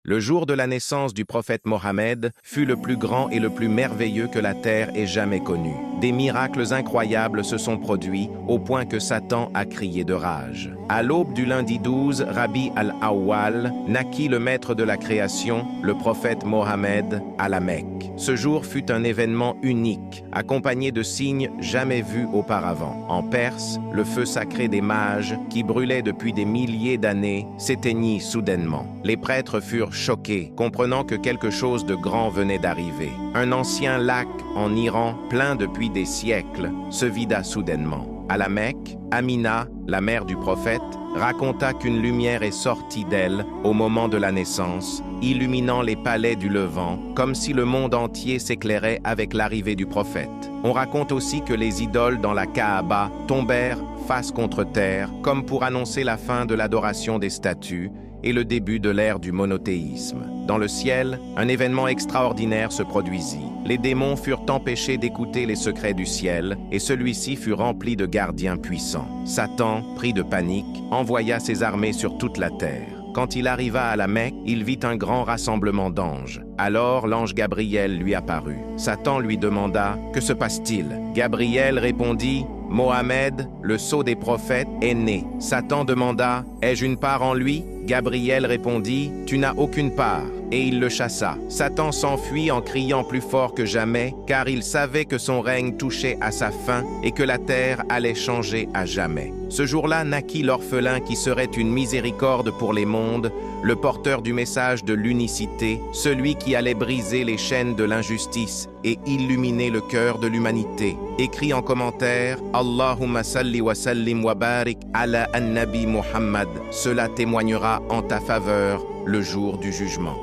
Le jour de la naissance du prophète Mohammed fut le plus grand et le plus merveilleux que la terre ait jamais connu. Des miracles incroyables se sont produits au point que Satan a crié de rage. À l'aube du lundi 12, Rabi al-Awwal naquit le maître de la création, le prophète Mohammed, à la Mecque. Ce jour fut un événement unique, accompagné de signes jamais vus auparavant. En Perse, le feu sacré des mages, qui brûlait depuis des milliers d'années, s'éteignit soudainement. Les prêtres furent choqués, comprenant que quelque chose de grand venait d'arriver. Un ancien lac en Iran, plein depuis des siècles, se vida soudainement. À la Mecque, Amina, la mère du prophète, raconta qu'une lumière est sortie d'elle au moment de la naissance, illuminant les palais du Levant, comme si le monde entier s'éclairait avec l'arrivée du prophète. On raconte aussi que les idoles dans la Kaaba tombèrent face contre terre, comme pour annoncer la fin de l'adoration des statues et le début de l'ère du monothéisme. Dans le ciel, un événement extraordinaire se produisit. Les démons furent empêchés d'écouter les secrets du ciel, et celui-ci fut rempli de gardiens puissants. Satan, pris de panique, envoya ses armées sur toute la terre. Quand il arriva à la Mecque, il vit un grand rassemblement d'anges. Alors l'ange Gabriel lui apparut. Satan lui demanda « Que se passe-t-il » Gabriel répondit « Mohammed, le sceau des prophètes, est né. » Satan demanda « Ai-je une part en lui » Gabriel répondit « Tu n'as aucune part. » Et il le chassa. Satan s'enfuit en criant plus fort que jamais, car il savait que son règne touchait à sa fin et que la terre allait changer à jamais. Ce jour-là naquit l'orphelin qui serait une miséricorde pour les mondes, le porteur du message de l'unicité, celui qui allait briser les chaînes de l'injustice et illuminer le cœur de l'humanité. Écrit en commentaire « Allahumma salli wa sallim wa barik ala an-nabi Muhammad ». Cela témoignera en ta faveur le jour du jugement.